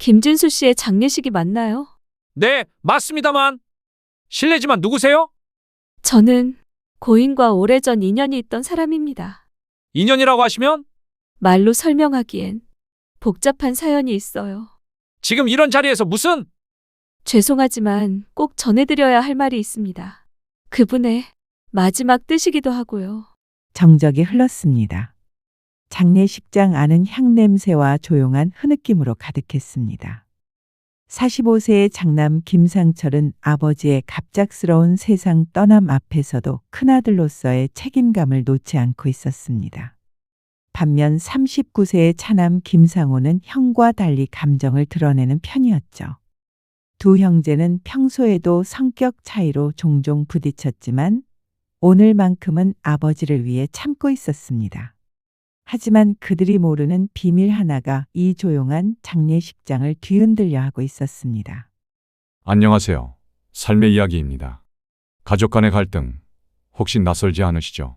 김진수 씨의 장례식이 맞나요? 네, 맞습니다만. 실례지만 누구세요? 저는 고인과 오래전 인연이 있던 사람입니다. 인연이라고 하시면 말로 설명하기엔 복잡한 사연이 있어요. 지금 이런 자리에서 무슨 죄송하지만 꼭 전해드려야 할 말이 있습니다. 그분의 마지막 뜻이기도 하고요. 정적이 흘렀습니다. 장례식장 안은 향냄새와 조용한 흐느낌으로 가득했습니다. 45세의 장남 김상철은 아버지의 갑작스러운 세상 떠남 앞에서도 큰아들로서의 책임감을 놓지 않고 있었습니다. 반면 39세의 차남 김상호는 형과 달리 감정을 드러내는 편이었죠. 두 형제는 평소에도 성격 차이로 종종 부딪혔지만 오늘만큼은 아버지를 위해 참고 있었습니다. 하지만 그들이 모르는 비밀 하나가 이 조용한 장례식장을 뒤흔들려 하고 있었습니다. 안녕하세요. 삶의 이야기입니다. 가족 간의 갈등, 혹시 낯설지 않으시죠?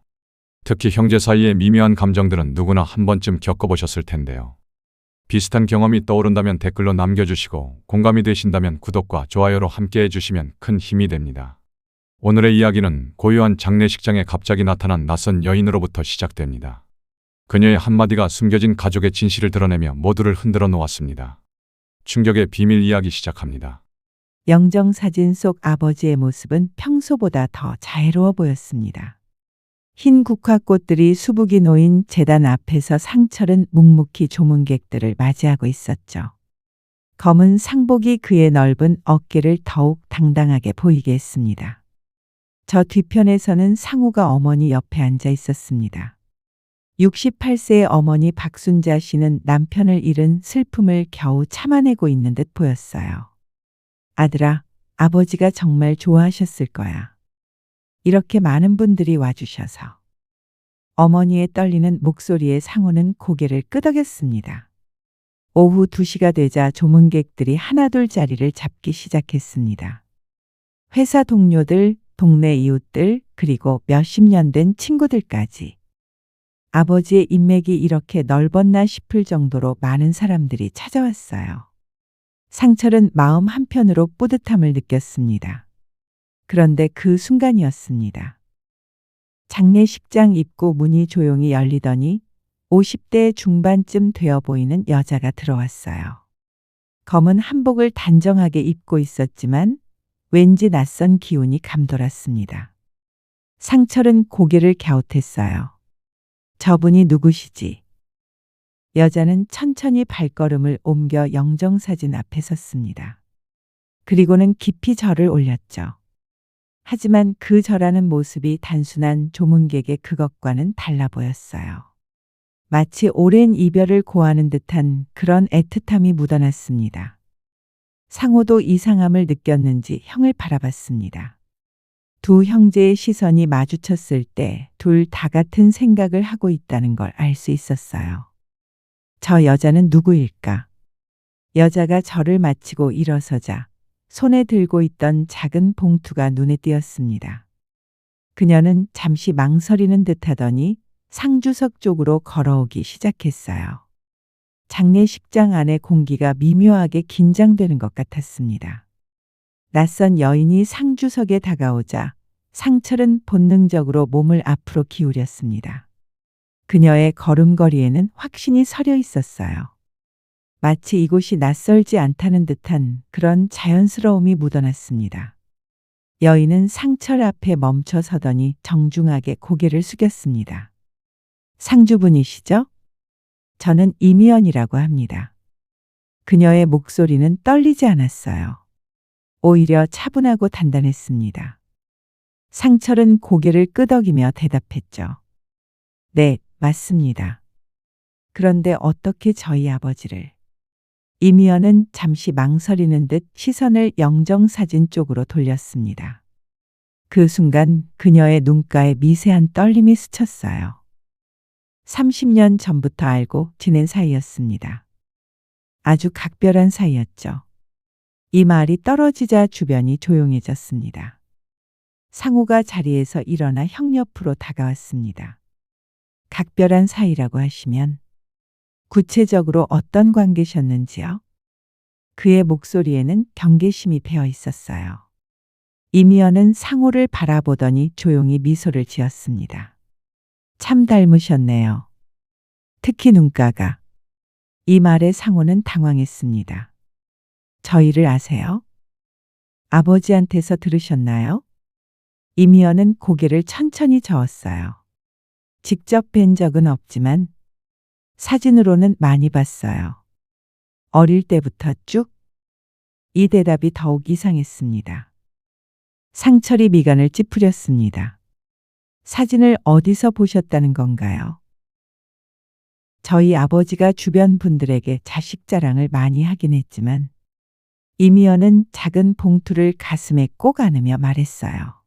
특히 형제 사이의 미묘한 감정들은 누구나 한 번쯤 겪어보셨을 텐데요. 비슷한 경험이 떠오른다면 댓글로 남겨주시고 공감이 되신다면 구독과 좋아요로 함께 해주시면 큰 힘이 됩니다. 오늘의 이야기는 고요한 장례식장에 갑자기 나타난 낯선 여인으로부터 시작됩니다. 그녀의 한마디가 숨겨진 가족의 진실을 드러내며 모두를 흔들어 놓았습니다. 충격의 비밀 이야기 시작합니다. 영정사진 속 아버지의 모습은 평소보다 더 자애로워 보였습니다. 흰 국화꽃들이 수북이 놓인 제단 앞에서 상철은 묵묵히 조문객들을 맞이하고 있었죠. 검은 상복이 그의 넓은 어깨를 더욱 당당하게 보이게 했습니다. 저 뒤편에서는 상우가 어머니 옆에 앉아 있었습니다. 68세의 어머니 박순자 씨는 남편을 잃은 슬픔을 겨우 참아내고 있는 듯 보였어요. 아들아, 아버지가 정말 좋아하셨을 거야. 이렇게 많은 분들이 와주셔서. 어머니의 떨리는 목소리에 상우는 고개를 끄덕였습니다. 오후 2시가 되자 조문객들이 하나둘 자리를 잡기 시작했습니다. 회사 동료들, 동네 이웃들, 그리고 몇십 년 된 친구들까지. 아버지의 인맥이 이렇게 넓었나 싶을 정도로 많은 사람들이 찾아왔어요. 상철은 마음 한편으로 뿌듯함을 느꼈습니다. 그런데 그 순간이었습니다. 장례식장 입구 문이 조용히 열리더니 50대 중반쯤 되어 보이는 여자가 들어왔어요. 검은 한복을 단정하게 입고 있었지만 왠지 낯선 기운이 감돌았습니다. 상철은 고개를 갸웃했어요. 저분이 누구시지? 여자는 천천히 발걸음을 옮겨 영정사진 앞에 섰습니다. 그리고는 깊이 절을 올렸죠. 하지만 그 절하는 모습이 단순한 조문객의 그것과는 달라 보였어요. 마치 오랜 이별을 고하는 듯한 그런 애틋함이 묻어났습니다. 상호도 이상함을 느꼈는지 형을 바라봤습니다. 두 형제의 시선이 마주쳤을 때 둘 다 같은 생각을 하고 있다는 걸 알 수 있었어요. 저 여자는 누구일까? 여자가 절을 마치고 일어서자 손에 들고 있던 작은 봉투가 눈에 띄었습니다. 그녀는 잠시 망설이는 듯하더니 상주석 쪽으로 걸어오기 시작했어요. 장례식장 안의 공기가 미묘하게 긴장되는 것 같았습니다. 낯선 여인이 상주석에 다가오자 상철은 본능적으로 몸을 앞으로 기울였습니다. 그녀의 걸음걸이에는 확신이 서려 있었어요. 마치 이곳이 낯설지 않다는 듯한 그런 자연스러움이 묻어났습니다. 여인은 상철 앞에 멈춰 서더니 정중하게 고개를 숙였습니다. 상주분이시죠? 저는 이미연이라고 합니다. 그녀의 목소리는 떨리지 않았어요. 오히려 차분하고 단단했습니다. 상철은 고개를 끄덕이며 대답했죠. 네, 맞습니다. 그런데 어떻게 저희 아버지를? 이미연은 잠시 망설이는 듯 시선을 영정사진 쪽으로 돌렸습니다. 그 순간 그녀의 눈가에 미세한 떨림이 스쳤어요. 30년 전부터 알고 지낸 사이였습니다. 아주 각별한 사이였죠. 이 말이 떨어지자 주변이 조용해졌습니다. 상우가 자리에서 일어나 형 옆으로 다가왔습니다. 각별한 사이라고 하시면 구체적으로 어떤 관계셨는지요? 그의 목소리에는 경계심이 배어 있었어요. 이미연은 상호를 바라보더니 조용히 미소를 지었습니다. 참 닮으셨네요. 특히 눈가가. 이 말에 상호는 당황했습니다. 저희를 아세요? 아버지한테서 들으셨나요? 이미연은 고개를 천천히 저었어요. 직접 뵌 적은 없지만 사진으로는 많이 봤어요. 어릴 때부터 쭉. 이 대답이 더욱 이상했습니다. 상철이 미간을 찌푸렸습니다. 사진을 어디서 보셨다는 건가요? 저희 아버지가 주변 분들에게 자식 자랑을 많이 하긴 했지만 이미연은 작은 봉투를 가슴에 꼭 안으며 말했어요.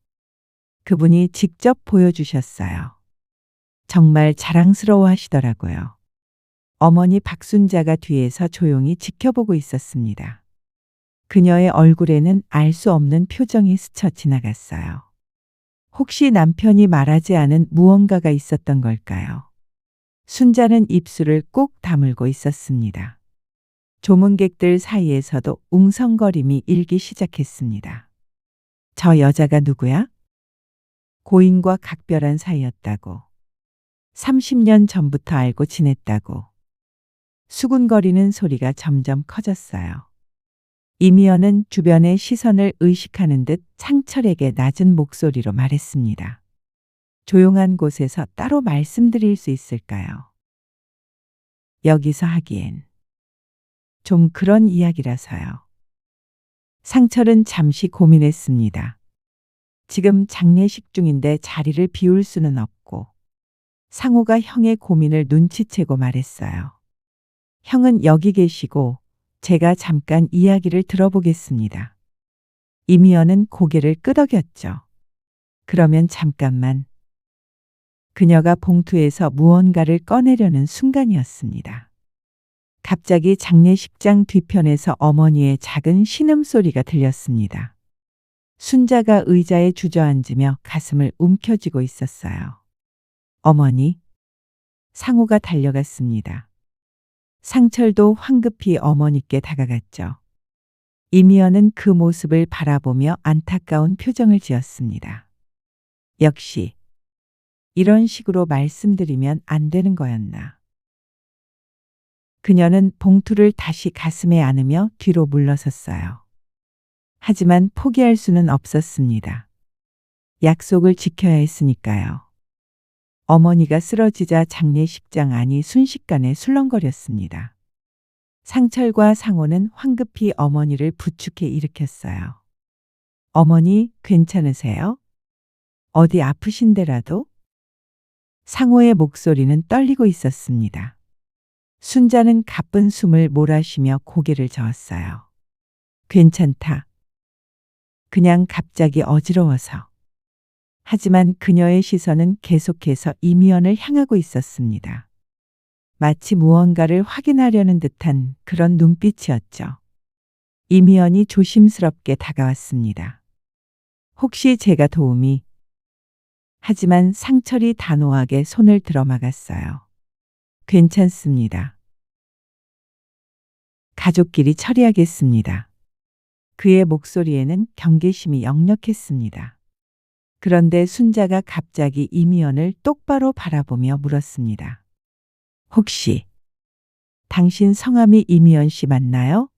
그분이 직접 보여주셨어요. 정말 자랑스러워 하시더라고요. 어머니 박순자가 뒤에서 조용히 지켜보고 있었습니다. 그녀의 얼굴에는 알 수 없는 표정이 스쳐 지나갔어요. 혹시 남편이 말하지 않은 무언가가 있었던 걸까요? 순자는 입술을 꾹 다물고 있었습니다. 조문객들 사이에서도 웅성거림이 일기 시작했습니다. 저 여자가 누구야? 고인과 각별한 사이였다고. 30년 전부터 알고 지냈다고. 수군거리는 소리가 점점 커졌어요. 이미연은 주변의 시선을 의식하는 듯 상철에게 낮은 목소리로 말했습니다. 조용한 곳에서 따로 말씀드릴 수 있을까요? 여기서 하기엔 좀 그런 이야기라서요. 상철은 잠시 고민했습니다. 지금 장례식 중인데 자리를 비울 수는 없고 상호가 형의 고민을 눈치채고 말했어요. 형은 여기 계시고 제가 잠깐 이야기를 들어보겠습니다. 이미연은 고개를 끄덕였죠. 그러면 잠깐만. 그녀가 봉투에서 무언가를 꺼내려는 순간이었습니다. 갑자기 장례식장 뒤편에서 어머니의 작은 신음소리가 들렸습니다. 순자가 의자에 주저앉으며 가슴을 움켜쥐고 있었어요. 어머니. 상호가 달려갔습니다. 상철도 황급히 어머니께 다가갔죠. 이미연은 그 모습을 바라보며 안타까운 표정을 지었습니다. 역시 이런 식으로 말씀드리면 안 되는 거였나. 그녀는 봉투를 다시 가슴에 안으며 뒤로 물러섰어요. 하지만 포기할 수는 없었습니다. 약속을 지켜야 했으니까요. 어머니가 쓰러지자 장례식장 안이 순식간에 술렁거렸습니다. 상철과 상호는 황급히 어머니를 부축해 일으켰어요. 어머니, 괜찮으세요? 어디 아프신데라도? 상호의 목소리는 떨리고 있었습니다. 순자는 가쁜 숨을 몰아쉬며 고개를 저었어요. 괜찮다. 그냥 갑자기 어지러워서. 하지만 그녀의 시선은 계속해서 이미연을 향하고 있었습니다. 마치 무언가를 확인하려는 듯한 그런 눈빛이었죠. 이미연이 조심스럽게 다가왔습니다. 혹시 제가 도움이... 하지만 상철이 단호하게 손을 들어막았어요. 괜찮습니다. 가족끼리 처리하겠습니다. 그의 목소리에는 경계심이 역력했습니다. 그런데 순자가 갑자기 이미연을 똑바로 바라보며 물었습니다. 혹시 당신 성함이 이미연 씨 맞나요?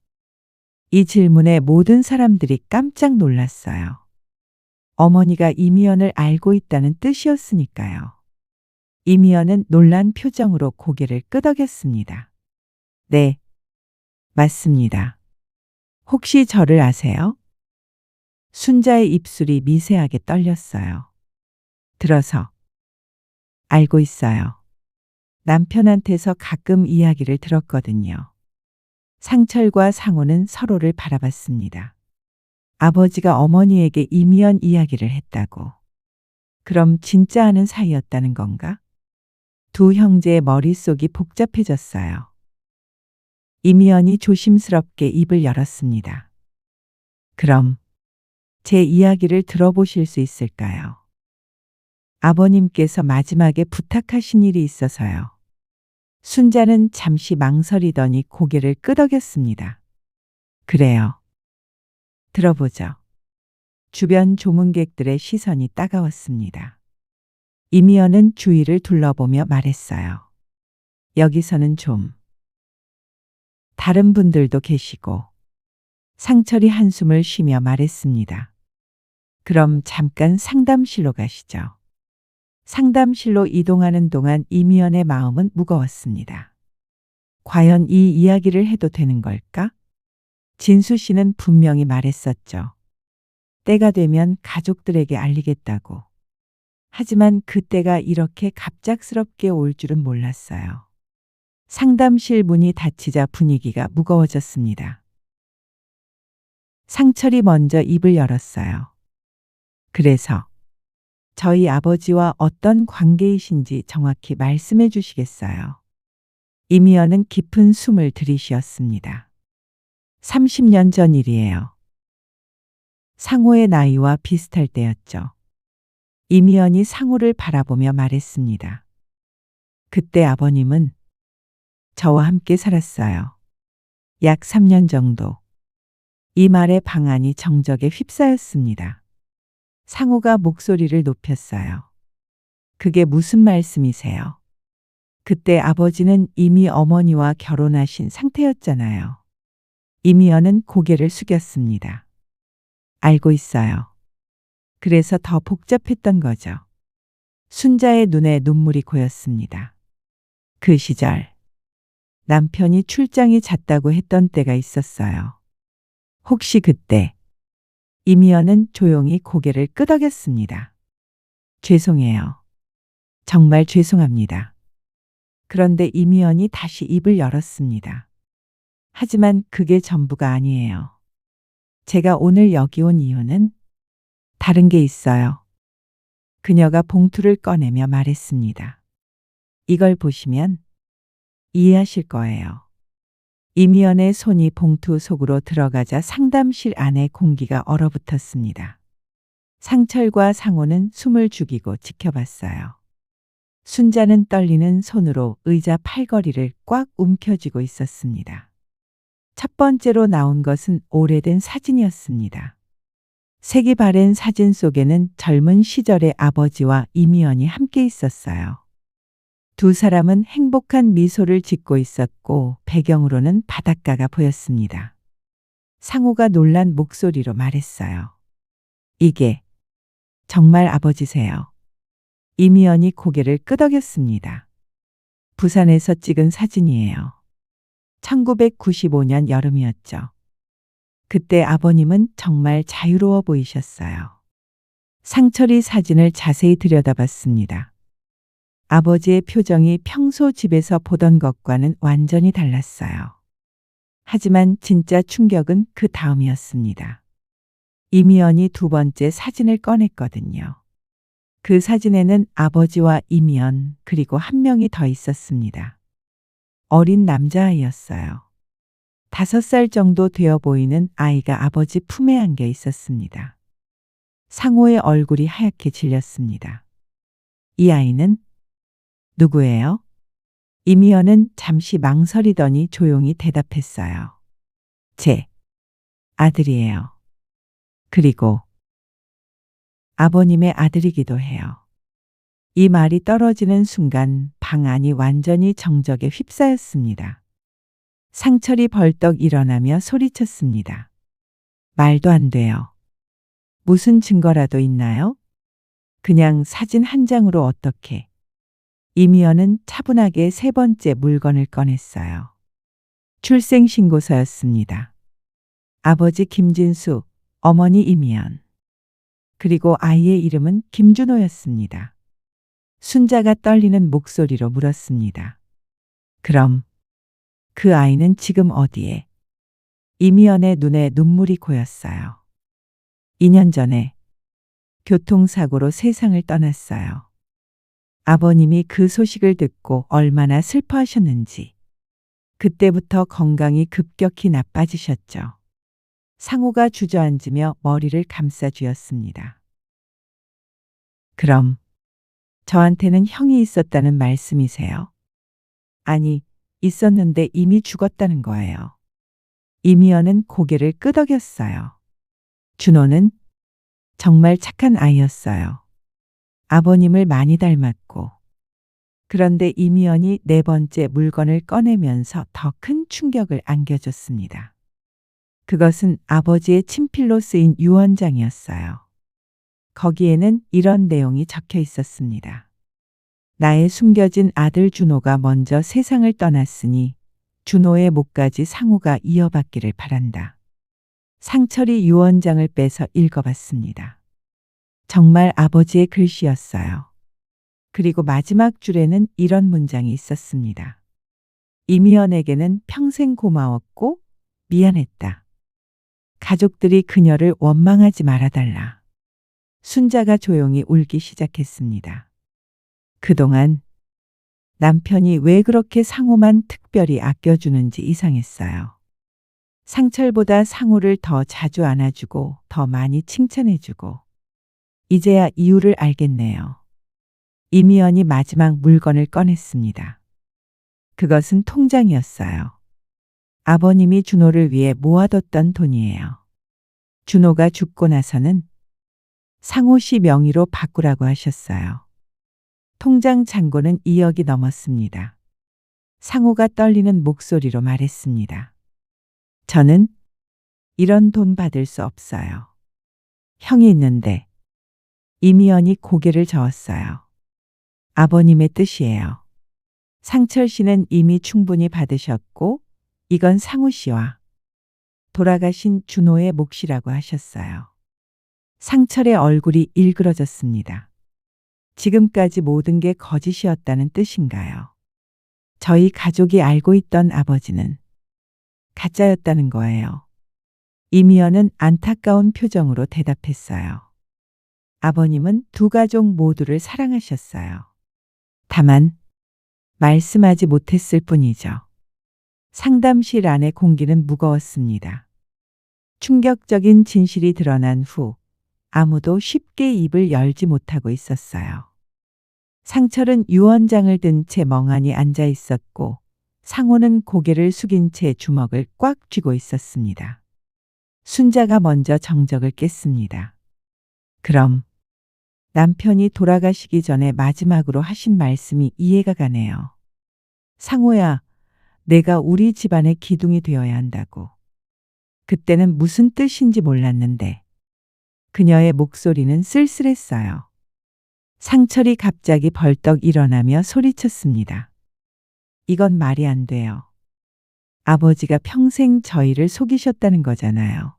이 질문에 모든 사람들이 깜짝 놀랐어요. 어머니가 이미연을 알고 있다는 뜻이었으니까요. 이미연은 놀란 표정으로 고개를 끄덕였습니다. 네, 맞습니다. 혹시 저를 아세요? 순자의 입술이 미세하게 떨렸어요. 들어서. 알고 있어요. 남편한테서 가끔 이야기를 들었거든요. 상철과 상호는 서로를 바라봤습니다. 아버지가 어머니에게 이미연 이야기를 했다고. 그럼 진짜 아는 사이였다는 건가? 두 형제의 머릿속이 복잡해졌어요. 이미연이 조심스럽게 입을 열었습니다. 그럼 제 이야기를 들어보실 수 있을까요? 아버님께서 마지막에 부탁하신 일이 있어서요. 순자는 잠시 망설이더니 고개를 끄덕였습니다. 그래요. 들어보죠. 주변 조문객들의 시선이 따가웠습니다. 이미연은 주위를 둘러보며 말했어요. 여기서는 좀. 다른 분들도 계시고. 상철이 한숨을 쉬며 말했습니다. 그럼 잠깐 상담실로 가시죠. 상담실로 이동하는 동안 이미연의 마음은 무거웠습니다. 과연 이 이야기를 해도 되는 걸까? 진수 씨는 분명히 말했었죠. 때가 되면 가족들에게 알리겠다고. 하지만 그때가 이렇게 갑작스럽게 올 줄은 몰랐어요. 상담실 문이 닫히자 분위기가 무거워졌습니다. 상철이 먼저 입을 열었어요. 그래서 저희 아버지와 어떤 관계이신지 정확히 말씀해 주시겠어요? 이미연은 깊은 숨을 들이쉬었습니다. 30년 전 일이에요. 상호의 나이와 비슷할 때였죠. 이미연이 상호를 바라보며 말했습니다. 그때 아버님은 저와 함께 살았어요. 약 3년 정도. 이 말에 방안이 정적에 휩싸였습니다. 상호가 목소리를 높였어요. 그게 무슨 말씀이세요? 그때 아버지는 이미 어머니와 결혼하신 상태였잖아요. 이미연은 고개를 숙였습니다. 알고 있어요. 그래서 더 복잡했던 거죠. 순자의 눈에 눈물이 고였습니다. 그 시절 남편이 출장이 잦다고 했던 때가 있었어요. 혹시 그때 이미연은 조용히 고개를 끄덕였습니다. 죄송해요. 정말 죄송합니다. 그런데 이미연이 다시 입을 열었습니다. 하지만 그게 전부가 아니에요. 제가 오늘 여기 온 이유는 다른 게 있어요. 그녀가 봉투를 꺼내며 말했습니다. 이걸 보시면 이해하실 거예요. 이미연의 손이 봉투 속으로 들어가자 상담실 안에 공기가 얼어붙었습니다. 상철과 상호는 숨을 죽이고 지켜봤어요. 순자는 떨리는 손으로 의자 팔걸이를 꽉 움켜쥐고 있었습니다. 첫 번째로 나온 것은 오래된 사진이었습니다. 색이 바랜 사진 속에는 젊은 시절의 아버지와 이미연이 함께 있었어요. 두 사람은 행복한 미소를 짓고 있었고 배경으로는 바닷가가 보였습니다. 상호가 놀란 목소리로 말했어요. 이게 정말 아버지세요. 이미연이 고개를 끄덕였습니다. 부산에서 찍은 사진이에요. 1995년 여름이었죠. 그때 아버님은 정말 자유로워 보이셨어요. 상철이 사진을 자세히 들여다봤습니다. 아버지의 표정이 평소 집에서 보던 것과는 완전히 달랐어요. 하지만 진짜 충격은 그 다음이었습니다. 이미연이 두 번째 사진을 꺼냈거든요. 그 사진에는 아버지와 이미연 그리고 한 명이 더 있었습니다. 어린 남자아이였어요. 5살 정도 되어 보이는 아이가 아버지 품에 안겨 있었습니다. 상호의 얼굴이 하얗게 질렸습니다. 이 아이는 누구예요? 이미연은 잠시 망설이더니 조용히 대답했어요. 제 아들이에요. 그리고 아버님의 아들이기도 해요. 이 말이 떨어지는 순간 방 안이 완전히 정적에 휩싸였습니다. 상철이 벌떡 일어나며 소리쳤습니다. 말도 안 돼요. 무슨 증거라도 있나요? 그냥 사진 한 장으로 어떻게? 이미연은 차분하게 세 번째 물건을 꺼냈어요. 출생신고서였습니다. 아버지 김진수, 어머니 이미연. 그리고 아이의 이름은 김준호였습니다. 순자가 떨리는 목소리로 물었습니다. 그럼 그 아이는 지금 어디에? 이미연의 눈에 눈물이 고였어요. 2년 전에 교통사고로 세상을 떠났어요. 아버님이 그 소식을 듣고 얼마나 슬퍼하셨는지. 그때부터 건강이 급격히 나빠지셨죠. 상호가 주저앉으며 머리를 감싸 쥐었습니다. 그럼 저한테는 형이 있었다는 말씀이세요? 아니, 있었는데 이미 죽었다는 거예요. 이미연은 고개를 끄덕였어요. 준호는 정말 착한 아이였어요. 아버님을 많이 닮았고. 그런데 이미연이 네 번째 물건을 꺼내면서 더 큰 충격을 안겨줬습니다. 그것은 아버지의 친필로 쓰인 유언장이었어요. 거기에는 이런 내용이 적혀 있었습니다. 나의 숨겨진 아들 준호가 먼저 세상을 떠났으니 준호의 목까지 상호가 이어받기를 바란다. 상철이 유언장을 빼서 읽어봤습니다. 정말 아버지의 글씨였어요. 그리고 마지막 줄에는 이런 문장이 있었습니다. 이미연에게는 평생 고마웠고 미안했다. 가족들이 그녀를 원망하지 말아달라. 순자가 조용히 울기 시작했습니다. 그동안 남편이 왜 그렇게 상호만 특별히 아껴주는지 이상했어요. 상철보다 상호를 더 자주 안아주고 더 많이 칭찬해주고. 이제야 이유를 알겠네요. 이미연이 마지막 물건을 꺼냈습니다. 그것은 통장이었어요. 아버님이 준호를 위해 모아뒀던 돈이에요. 준호가 죽고 나서는 상호 씨 명의로 바꾸라고 하셨어요. 통장 잔고는 2억이 넘었습니다. 상호가 떨리는 목소리로 말했습니다. 저는 이런 돈 받을 수 없어요. 형이 있는데. 이미연이 고개를 저었어요. 아버님의 뜻이에요. 상철 씨는 이미 충분히 받으셨고 이건 상우 씨와 돌아가신 준호의 몫이라고 하셨어요. 상철의 얼굴이 일그러졌습니다. 지금까지 모든 게 거짓이었다는 뜻인가요? 저희 가족이 알고 있던 아버지는 가짜였다는 거예요. 이미연은 안타까운 표정으로 대답했어요. 아버님은 두 가족 모두를 사랑하셨어요. 다만 말씀하지 못했을 뿐이죠. 상담실 안의 공기는 무거웠습니다. 충격적인 진실이 드러난 후 아무도 쉽게 입을 열지 못하고 있었어요. 상철은 유언장을 든 채 멍하니 앉아 있었고 상호는 고개를 숙인 채 주먹을 꽉 쥐고 있었습니다. 순자가 먼저 정적을 깼습니다. 그럼 남편이 돌아가시기 전에 마지막으로 하신 말씀이 이해가 가네요. 상호야, 내가 우리 집안의 기둥이 되어야 한다고. 그때는 무슨 뜻인지 몰랐는데 그녀의 목소리는 쓸쓸했어요. 상철이 갑자기 벌떡 일어나며 소리쳤습니다. 이건 말이 안 돼요. 아버지가 평생 저희를 속이셨다는 거잖아요.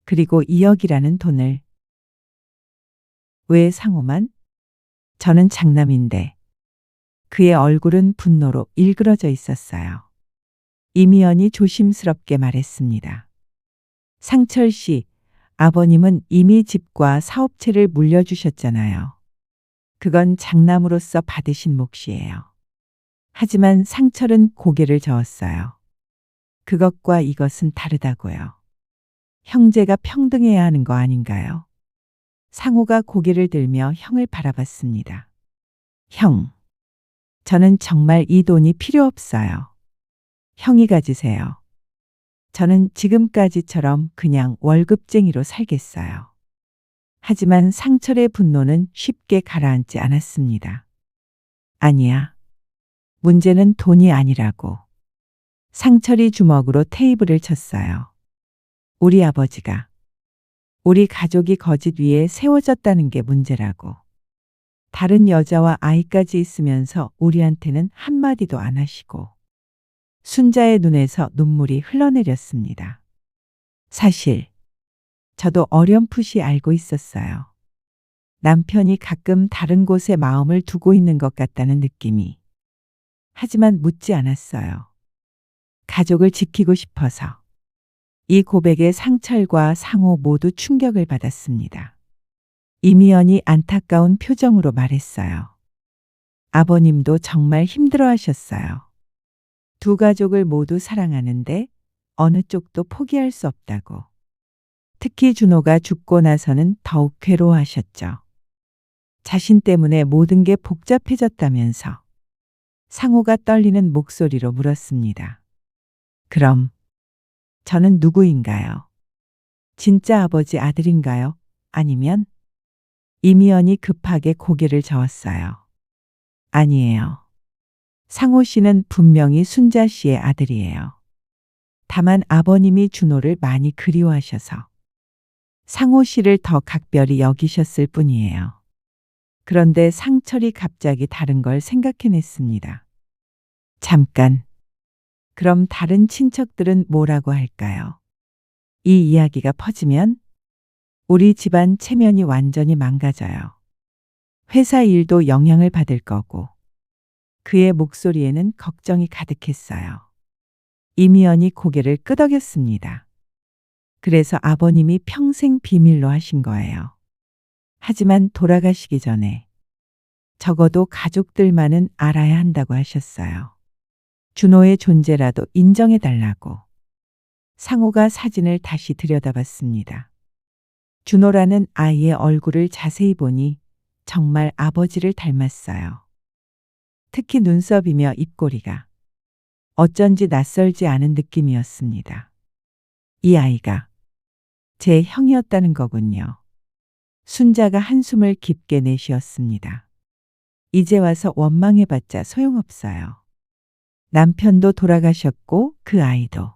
그리고 2억이라는 돈을. 왜 상호만? 저는 장남인데. 그의 얼굴은 분노로 일그러져 있었어요. 이미연이 조심스럽게 말했습니다. 상철 씨, 아버님은 이미 집과 사업체를 물려주셨잖아요. 그건 장남으로서 받으신 몫이에요. 하지만 상철은 고개를 저었어요. 그것과 이것은 다르다고요. 형제가 평등해야 하는 거 아닌가요? 상호가 고개를 들며 형을 바라봤습니다. 형, 저는 정말 이 돈이 필요 없어요. 형이 가지세요. 저는 지금까지처럼 그냥 월급쟁이로 살겠어요. 하지만 상철의 분노는 쉽게 가라앉지 않았습니다. 아니야. 문제는 돈이 아니라고. 상철이 주먹으로 테이블을 쳤어요. 우리 아버지가, 우리 가족이 거짓 위에 세워졌다는 게 문제라고. 다른 여자와 아이까지 있으면서 우리한테는 한마디도 안 하시고. 순자의 눈에서 눈물이 흘러내렸습니다. 사실 저도 어렴풋이 알고 있었어요. 남편이 가끔 다른 곳에 마음을 두고 있는 것 같다는 느낌이. 하지만 묻지 않았어요. 가족을 지키고 싶어서. 이 고백에 상철과 상호 모두 충격을 받았습니다. 이미연이 안타까운 표정으로 말했어요. 아버님도 정말 힘들어하셨어요. 두 가족을 모두 사랑하는데 어느 쪽도 포기할 수 없다고. 특히 준호가 죽고 나서는 더욱 괴로워하셨죠. 자신 때문에 모든 게 복잡해졌다면서. 상호가 떨리는 목소리로 물었습니다. 그럼 저는 누구인가요? 진짜 아버지 아들인가요? 아니면? 이미연이 급하게 고개를 저었어요. 아니에요. 상호 씨는 분명히 순자 씨의 아들이에요. 다만 아버님이 준호를 많이 그리워하셔서 상호 씨를 더 각별히 여기셨을 뿐이에요. 그런데 상철이 갑자기 다른 걸 생각해냈습니다. 잠깐. 그럼 다른 친척들은 뭐라고 할까요? 이 이야기가 퍼지면 우리 집안 체면이 완전히 망가져요. 회사 일도 영향을 받을 거고. 그의 목소리에는 걱정이 가득했어요. 이미연이 고개를 끄덕였습니다. 그래서 아버님이 평생 비밀로 하신 거예요. 하지만 돌아가시기 전에 적어도 가족들만은 알아야 한다고 하셨어요. 준호의 존재라도 인정해달라고. 상호가 사진을 다시 들여다봤습니다. 준호라는 아이의 얼굴을 자세히 보니 정말 아버지를 닮았어요. 특히 눈썹이며 입꼬리가 어쩐지 낯설지 않은 느낌이었습니다. 이 아이가 제 형이었다는 거군요. 순자가 한숨을 깊게 내쉬었습니다. 이제 와서 원망해봤자 소용없어요. 남편도 돌아가셨고 그 아이도.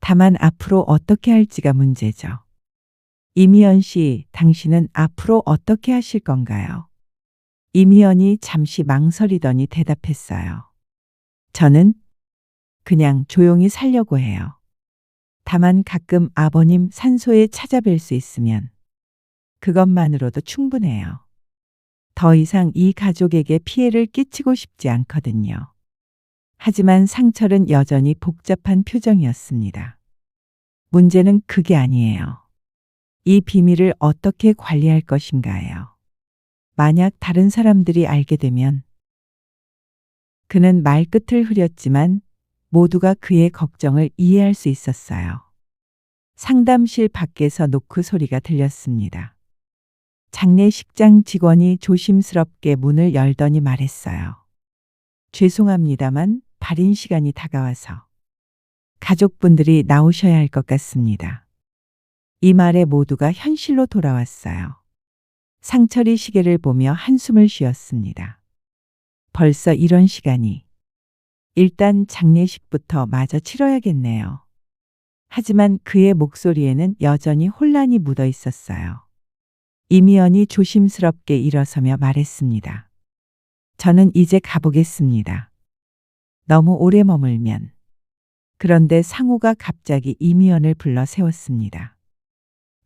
다만 앞으로 어떻게 할지가 문제죠. 이미연 씨, 당신은 앞으로 어떻게 하실 건가요? 이미연이 잠시 망설이더니 대답했어요. 저는 그냥 조용히 살려고 해요. 다만 가끔 아버님 산소에 찾아뵐 수 있으면 그것만으로도 충분해요. 더 이상 이 가족에게 피해를 끼치고 싶지 않거든요. 하지만 상철은 여전히 복잡한 표정이었습니다. 문제는 그게 아니에요. 이 비밀을 어떻게 관리할 것인가예요. 만약 다른 사람들이 알게 되면 그는 말끝을 흐렸지만 모두가 그의 걱정을 이해할 수 있었어요. 상담실 밖에서 노크 소리가 들렸습니다. 장례식장 직원이 조심스럽게 문을 열더니 말했어요. 죄송합니다만 발인 시간이 다가와서 가족분들이 나오셔야 할 것 같습니다. 이 말에 모두가 현실로 돌아왔어요. 상철이 시계를 보며 한숨을 쉬었습니다. 벌써 이런 시간이. 일단 장례식부터 마저 치러야겠네요. 하지만 그의 목소리에는 여전히 혼란이 묻어 있었어요. 이미연이 조심스럽게 일어서며 말했습니다. 저는 이제 가보겠습니다. 너무 오래 머물면. 그런데 상호가 갑자기 이미연을 불러 세웠습니다.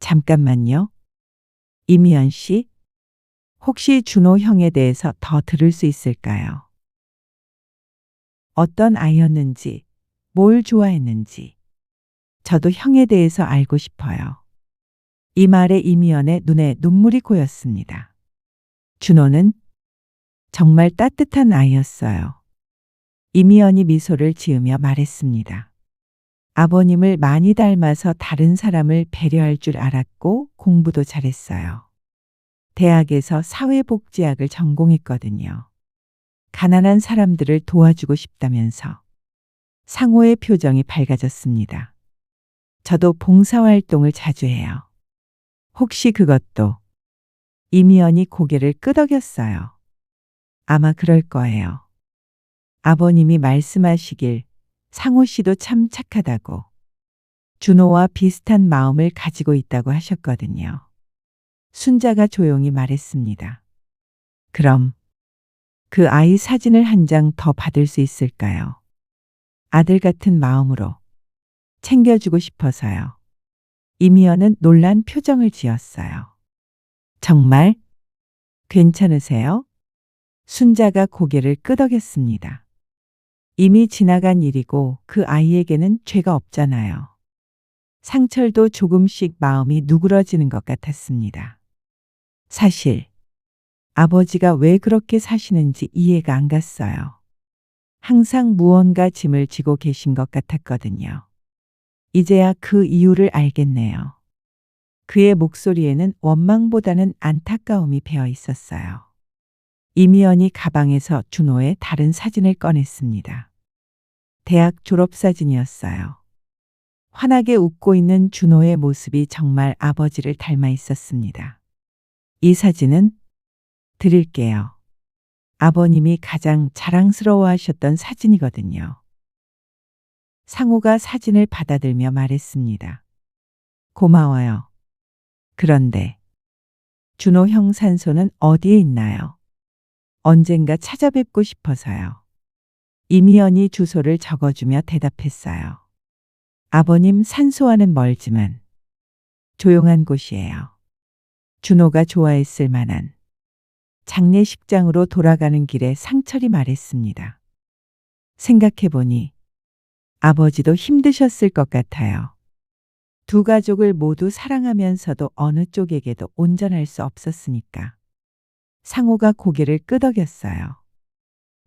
잠깐만요. 이미연 씨, 혹시 준호 형에 대해서 더 들을 수 있을까요? 어떤 아이였는지, 뭘 좋아했는지. 저도 형에 대해서 알고 싶어요. 이 말에 이미연의 눈에 눈물이 고였습니다. 준호는 정말 따뜻한 아이였어요. 이미연이 미소를 지으며 말했습니다. 아버님을 많이 닮아서 다른 사람을 배려할 줄 알았고 공부도 잘했어요. 대학에서 사회복지학을 전공했거든요. 가난한 사람들을 도와주고 싶다면서. 상호의 표정이 밝아졌습니다. 저도 봉사활동을 자주 해요. 혹시 그것도? 이미연이 고개를 끄덕였어요. 아마 그럴 거예요. 아버님이 말씀하시길 상호 씨도 참 착하다고. 준호와 비슷한 마음을 가지고 있다고 하셨거든요. 순자가 조용히 말했습니다. 그럼 그 아이 사진을 한 장 더 받을 수 있을까요? 아들 같은 마음으로 챙겨주고 싶어서요. 이미연은 놀란 표정을 지었어요. 정말? 괜찮으세요? 순자가 고개를 끄덕였습니다. 이미 지나간 일이고 그 아이에게는 죄가 없잖아요. 상철도 조금씩 마음이 누그러지는 것 같았습니다. 사실 아버지가 왜 그렇게 사시는지 이해가 안 갔어요. 항상 무언가 짐을 지고 계신 것 같았거든요. 이제야 그 이유를 알겠네요. 그의 목소리에는 원망보다는 안타까움이 배어 있었어요. 이미연이 가방에서 준호의 다른 사진을 꺼냈습니다. 대학 졸업사진이었어요. 환하게 웃고 있는 준호의 모습이 정말 아버지를 닮아 있었습니다. 이 사진은 드릴게요. 아버님이 가장 자랑스러워 하셨던 사진이거든요. 상우가 사진을 받아들며 말했습니다. 고마워요. 그런데 준호 형 산소는 어디에 있나요? 언젠가 찾아뵙고 싶어서요. 이미연이 주소를 적어주며 대답했어요. 아버님 산소와는 멀지만 조용한 곳이에요. 준호가 좋아했을 만한 장례식장으로 돌아가는 길에 상철이 말했습니다. 생각해보니 아버지도 힘드셨을 것 같아요. 두 가족을 모두 사랑하면서도 어느 쪽에게도 온전할 수 없었으니까. 상호가 고개를 끄덕였어요.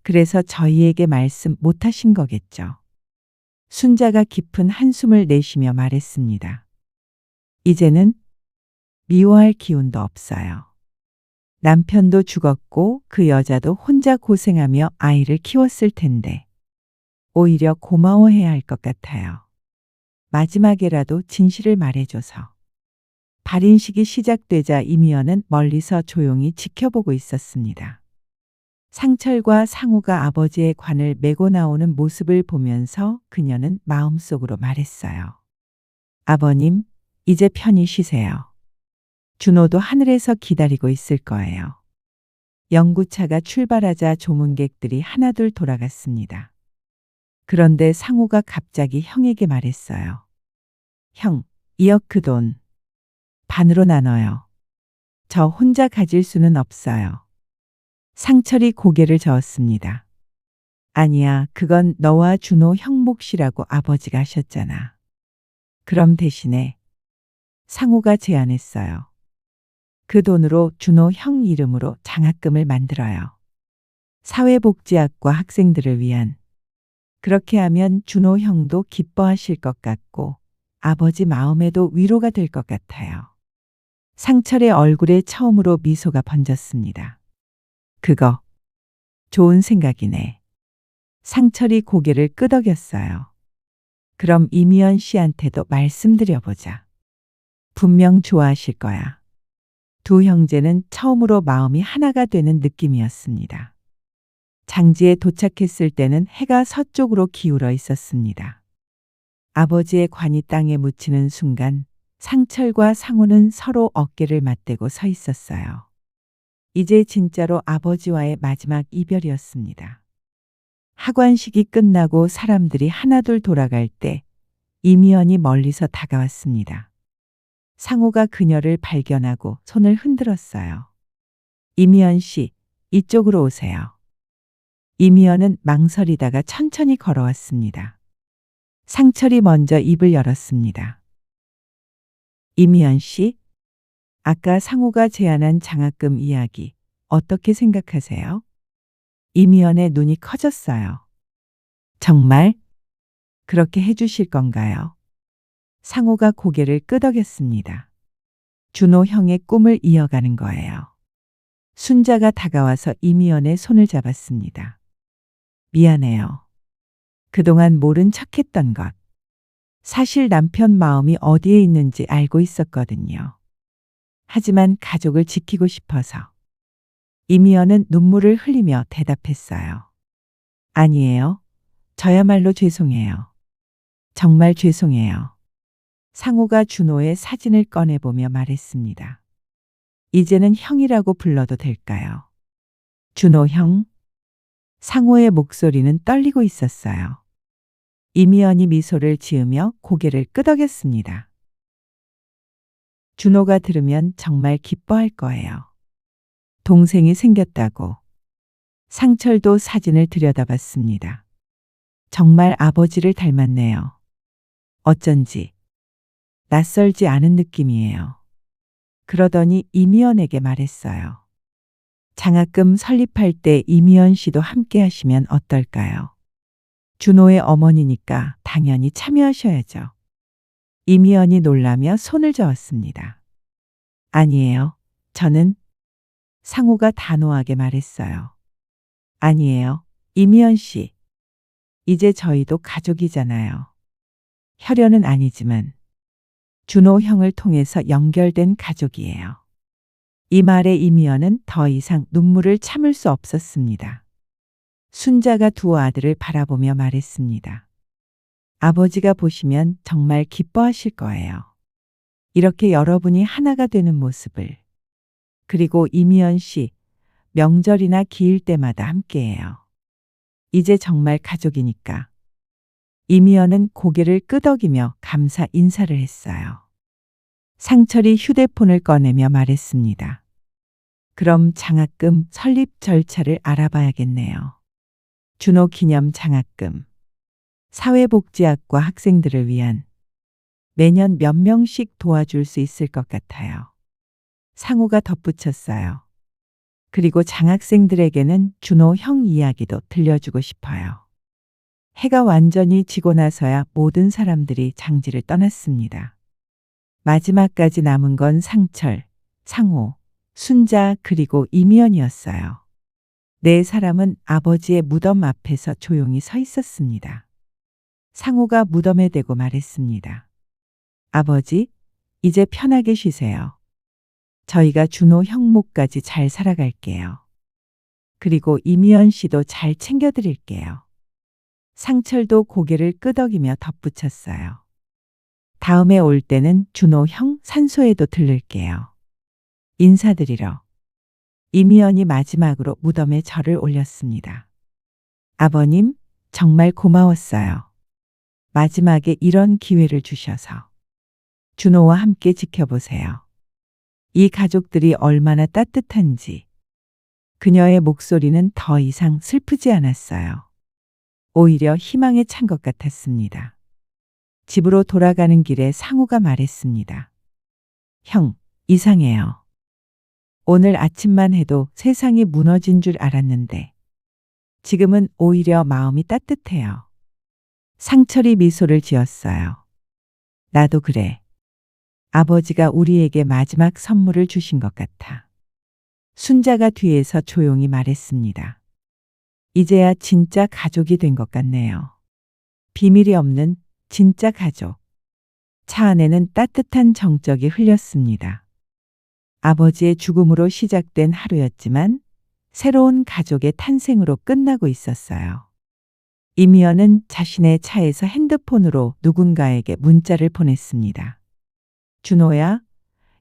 그래서 저희에게 말씀 못하신 거겠죠. 순자가 깊은 한숨을 내쉬며 말했습니다. 이제는 미워할 기운도 없어요. 남편도 죽었고 그 여자도 혼자 고생하며 아이를 키웠을 텐데 오히려 고마워해야 할 것 같아요. 마지막에라도 진실을 말해줘서. 발인식이 시작되자 이미연은 멀리서 조용히 지켜보고 있었습니다. 상철과 상우가 아버지의 관을 메고 나오는 모습을 보면서 그녀는 마음속으로 말했어요. 아버님, 이제 편히 쉬세요. 준호도 하늘에서 기다리고 있을 거예요. 영구차가 출발하자 조문객들이 하나둘 돌아갔습니다. 그런데 상우가 갑자기 형에게 말했어요. 형, 2억 그 돈 반으로 나눠요. 저 혼자 가질 수는 없어요. 상철이 고개를 저었습니다. 아니야, 그건 너와 준호 형 몫이라고 아버지가 하셨잖아. 그럼 대신에 상우가 제안했어요. 그 돈으로 준호 형 이름으로 장학금을 만들어요. 사회복지학과 학생들을 위한. 그렇게 하면 준호 형도 기뻐하실 것 같고 아버지 마음에도 위로가 될 것 같아요. 상철의 얼굴에 처음으로 미소가 번졌습니다. 그거 좋은 생각이네. 상철이 고개를 끄덕였어요. 그럼 이미연 씨한테도 말씀드려보자. 분명 좋아하실 거야. 두 형제는 처음으로 마음이 하나가 되는 느낌이었습니다. 장지에 도착했을 때는 해가 서쪽으로 기울어 있었습니다. 아버지의 관이 땅에 묻히는 순간 상철과 상우는 서로 어깨를 맞대고 서 있었어요. 이제 진짜로 아버지와의 마지막 이별이었습니다. 하관식이 끝나고 사람들이 하나둘 돌아갈 때 이미연이 멀리서 다가왔습니다. 상우가 그녀를 발견하고 손을 흔들었어요. 이미연 씨, 이쪽으로 오세요. 이미연은 망설이다가 천천히 걸어왔습니다. 상철이 먼저 입을 열었습니다. 이미연 씨, 아까 상우가 제안한 장학금 이야기 어떻게 생각하세요? 이미연의 눈이 커졌어요. 정말 그렇게 해주실 건가요? 상우가 고개를 끄덕였습니다. 준호 형의 꿈을 이어가는 거예요. 순자가 다가와서 이미연의 손을 잡았습니다. 미안해요. 그동안 모른 척했던 것. 사실 남편 마음이 어디에 있는지 알고 있었거든요. 하지만 가족을 지키고 싶어서. 이미연은 눈물을 흘리며 대답했어요. 아니에요. 저야말로 죄송해요. 정말 죄송해요. 상우가 준호의 사진을 꺼내보며 말했습니다. 이제는 형이라고 불러도 될까요? 준호 형? 상우의 목소리는 떨리고 있었어요. 이미연이 미소를 지으며 고개를 끄덕였습니다. 준호가 들으면 정말 기뻐할 거예요. 동생이 생겼다고. 상철도 사진을 들여다봤습니다. 정말 아버지를 닮았네요. 어쩐지 낯설지 않은 느낌이에요. 그러더니 이미연에게 말했어요. 장학금 설립할 때 이미연 씨도 함께 하시면 어떨까요? 준호의 어머니니까 당연히 참여하셔야죠. 이미연이 놀라며 손을 저었습니다. 아니에요. 저는 상우가 단호하게 말했어요. 아니에요. 이미연 씨. 이제 저희도 가족이잖아요. 혈연은 아니지만 준호 형을 통해서 연결된 가족이에요. 이 말에 이미연은 더 이상 눈물을 참을 수 없었습니다. 순자가 두 아들을 바라보며 말했습니다. 아버지가 보시면 정말 기뻐하실 거예요. 이렇게 여러분이 하나가 되는 모습을. 그리고 이미연 씨, 명절이나 기일 때마다 함께해요. 이제 정말 가족이니까. 이미연은 고개를 끄덕이며 감사 인사를 했어요. 상철이 휴대폰을 꺼내며 말했습니다. 그럼 장학금 설립 절차를 알아봐야겠네요. 준호 기념 장학금. 사회복지학과 학생들을 위한 매년 몇 명씩 도와줄 수 있을 것 같아요. 상우가 덧붙였어요. 그리고 장학생들에게는 준호 형 이야기도 들려주고 싶어요. 해가 완전히 지고 나서야 모든 사람들이 장지를 떠났습니다. 마지막까지 남은 건 상철, 상호, 순자 그리고 이미연이었어요. 네 사람은 아버지의 무덤 앞에서 조용히 서 있었습니다. 상호가 무덤에 대고 말했습니다. 아버지, 이제 편하게 쉬세요. 저희가 준호 형 목까지 잘 살아갈게요. 그리고 이미연 씨도 잘 챙겨드릴게요. 상철도 고개를 끄덕이며 덧붙였어요. 다음에 올 때는 준호 형 산소에도 들를게요. 인사드리러. 이미연이 마지막으로 무덤에 절을 올렸습니다. 아버님, 정말 고마웠어요. 마지막에 이런 기회를 주셔서. 준호와 함께 지켜보세요. 이 가족들이 얼마나 따뜻한지. 그녀의 목소리는 더 이상 슬프지 않았어요. 오히려 희망에 찬 것 같았습니다. 집으로 돌아가는 길에 상우가 말했습니다. 형, 이상해요. 오늘 아침만 해도 세상이 무너진 줄 알았는데 지금은 오히려 마음이 따뜻해요. 상철이 미소를 지었어요. 나도 그래. 아버지가 우리에게 마지막 선물을 주신 것 같아. 순자가 뒤에서 조용히 말했습니다. 이제야 진짜 가족이 된 것 같네요. 비밀이 없는 진짜 가족. 차 안에는 따뜻한 정적이 흘렸습니다. 아버지의 죽음으로 시작된 하루였지만 새로운 가족의 탄생으로 끝나고 있었어요. 이미연은 자신의 차에서 핸드폰으로 누군가에게 문자를 보냈습니다. 준호야,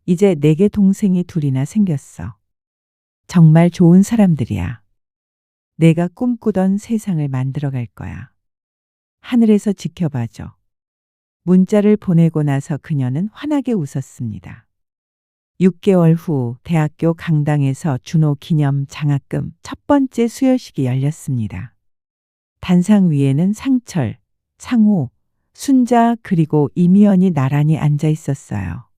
이제 내게 동생이 둘이나 생겼어. 정말 좋은 사람들이야. 내가 꿈꾸던 세상을 만들어갈 거야. 하늘에서 지켜봐줘. 문자를 보내고 나서 그녀는 환하게 웃었습니다. 6개월 후 대학교 강당에서 준호 기념 장학금 첫 번째 수여식이 열렸습니다. 단상 위에는 상철, 상호, 순자 그리고 이미연이 나란히 앉아 있었어요.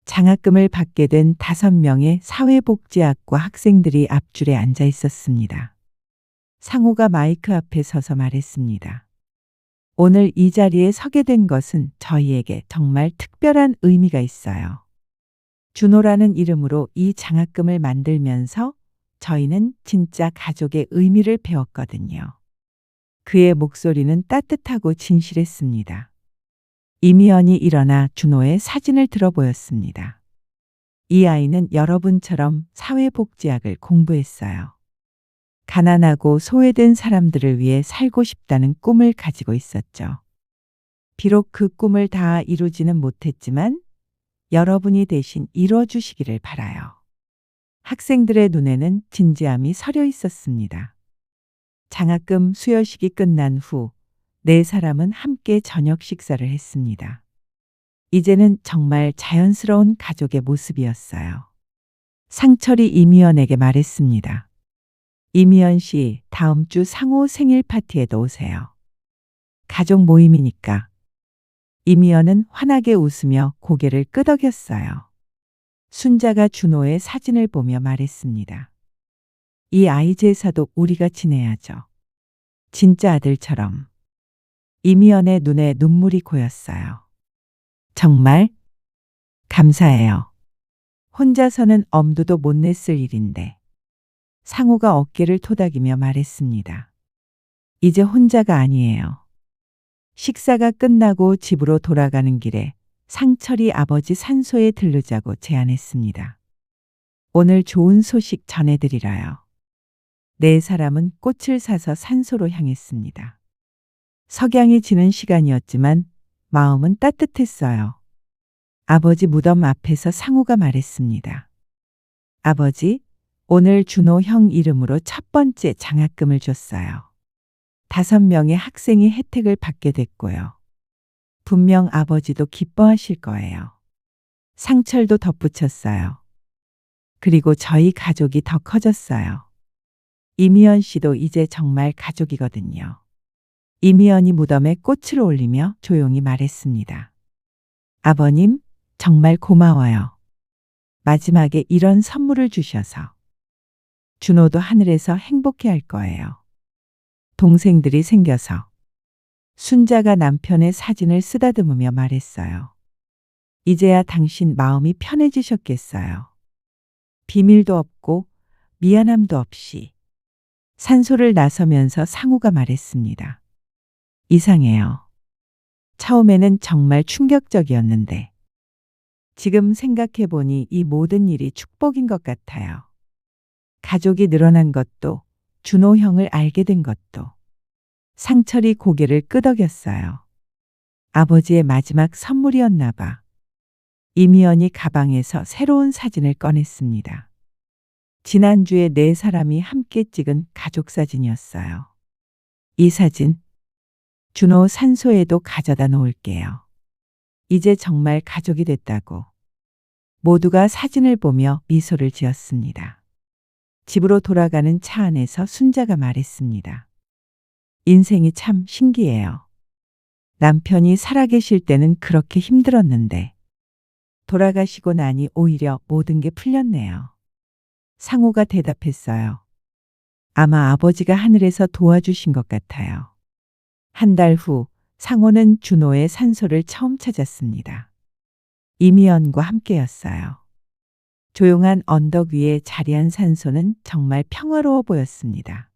장학금을 받게 된 5명의 사회복지학과 학생들이 앞줄에 앉아 있었습니다. 상호가 마이크 앞에 서서 말했습니다. 오늘 이 자리에 서게 된 것은 저희에게 정말 특별한 의미가 있어요. 준호라는 이름으로 이 장학금을 만들면서 저희는 진짜 가족의 의미를 배웠거든요. 그의 목소리는 따뜻하고 진실했습니다. 이미연이 일어나 준호의 사진을 들어 보였습니다. 이 아이는 여러분처럼 사회복지학을 공부했어요. 가난하고 소외된 사람들을 위해 살고 싶다는 꿈을 가지고 있었죠. 비록 그 꿈을 다 이루지는 못했지만 여러분이 대신 이뤄주시기를 바라요. 학생들의 눈에는 진지함이 서려 있었습니다. 장학금 수여식이 끝난 후 4사람은 함께 저녁 식사를 했습니다. 이제는 정말 자연스러운 가족의 모습이었어요. 상철이 이미연에게 말했습니다. 이미연 씨, 다음 주 상호 생일 파티에도 오세요. 가족 모임이니까. 이미연은 환하게 웃으며 고개를 끄덕였어요. 순자가 준호의 사진을 보며 말했습니다. 이 아이 제사도 우리가 지내야죠. 진짜 아들처럼. 이미연의 눈에 눈물이 고였어요. 정말 감사해요. 혼자서는 엄두도 못 냈을 일인데. 상호가 어깨를 토닥이며 말했습니다. 이제 혼자가 아니에요. 식사가 끝나고 집으로 돌아가는 길에 상철이 아버지 산소에 들르자고 제안했습니다. 오늘 좋은 소식 전해드리라요. 네 사람은 꽃을 사서 산소로 향했습니다. 석양이 지는 시간이었지만 마음은 따뜻했어요. 아버지 무덤 앞에서 상우가 말했습니다. 아버지, 오늘 준호 형 이름으로 첫 번째 장학금을 줬어요. 5명의 학생이 혜택을 받게 됐고요. 분명 아버지도 기뻐하실 거예요. 상철도 덧붙였어요. 그리고 저희 가족이 더 커졌어요. 이미연 씨도 이제 정말 가족이거든요. 이미연이 무덤에 꽃을 올리며 조용히 말했습니다. 아버님, 정말 고마워요. 마지막에 이런 선물을 주셔서. 준호도 하늘에서 행복해 할 거예요. 동생들이 생겨서. 순자가 남편의 사진을 쓰다듬으며 말했어요. 이제야 당신 마음이 편해지셨겠어요. 비밀도 없고 미안함도 없이. 산소를 나서면서 상우가 말했습니다. 이상해요. 처음에는 정말 충격적이었는데 지금 생각해보니 이 모든 일이 축복인 것 같아요. 가족이 늘어난 것도 준호 형을 알게 된 것도. 상철이 고개를 끄덕였어요. 아버지의 마지막 선물이었나 봐. 이미연이 가방에서 새로운 사진을 꺼냈습니다. 지난주에 4사람이 함께 찍은 가족 사진이었어요. 이 사진, 준호 산소에도 가져다 놓을게요. 이제 정말 가족이 됐다고. 모두가 사진을 보며 미소를 지었습니다. 집으로 돌아가는 차 안에서 순자가 말했습니다. 인생이 참 신기해요. 남편이 살아계실 때는 그렇게 힘들었는데 돌아가시고 나니 오히려 모든 게 풀렸네요. 상우가 대답했어요. 아마 아버지가 하늘에서 도와주신 것 같아요. 한 달 후 상호는 준호의 산소를 처음 찾았습니다. 이미연과 함께였어요. 조용한 언덕 위에 자리한 산소는 정말 평화로워 보였습니다.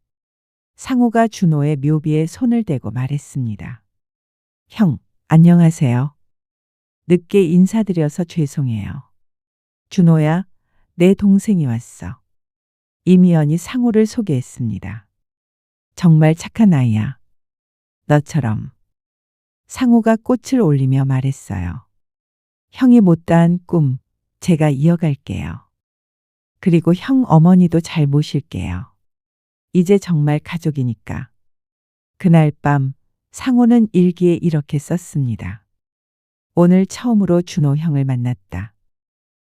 상호가 준호의 묘비에 손을 대고 말했습니다. 형, 안녕하세요. 늦게 인사드려서 죄송해요. 준호야, 내 동생이 왔어. 이미연이 상호를 소개했습니다. 정말 착한 아이야. 너처럼. 상호가 꽃을 올리며 말했어요. 형이 못다한 꿈, 제가 이어갈게요. 그리고 형 어머니도 잘 모실게요. 이제 정말 가족이니까. 그날 밤 상호는 일기에 이렇게 썼습니다. 오늘 처음으로 준호 형을 만났다.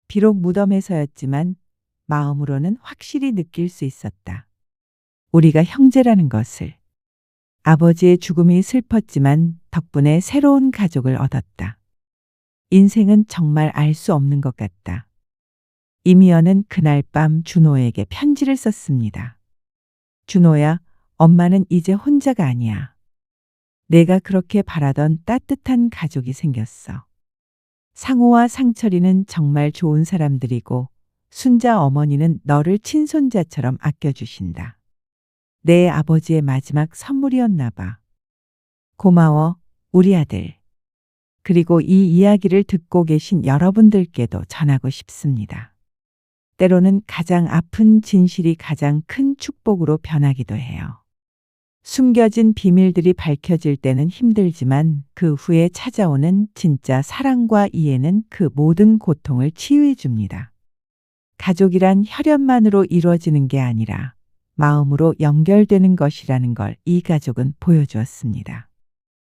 비록 무덤에서였지만 마음으로는 확실히 느낄 수 있었다. 우리가 형제라는 것을. 아버지의 죽음이 슬펐지만 덕분에 새로운 가족을 얻었다. 인생은 정말 알 수 없는 것 같다. 이미연은 그날 밤 준호에게 편지를 썼습니다. 준호야, 엄마는 이제 혼자가 아니야. 내가 그렇게 바라던 따뜻한 가족이 생겼어. 상호와 상철이는 정말 좋은 사람들이고 순자 어머니는 너를 친손자처럼 아껴주신다. 내 아버지의 마지막 선물이었나 봐. 고마워, 우리 아들. 그리고 이 이야기를 듣고 계신 여러분들께도 전하고 싶습니다. 때로는 가장 아픈 진실이 가장 큰 축복으로 변하기도 해요. 숨겨진 비밀들이 밝혀질 때는 힘들지만 그 후에 찾아오는 진짜 사랑과 이해는 그 모든 고통을 치유해 줍니다. 가족이란 혈연만으로 이루어지는 게 아니라 마음으로 연결되는 것이라는 걸 이 가족은 보여주었습니다.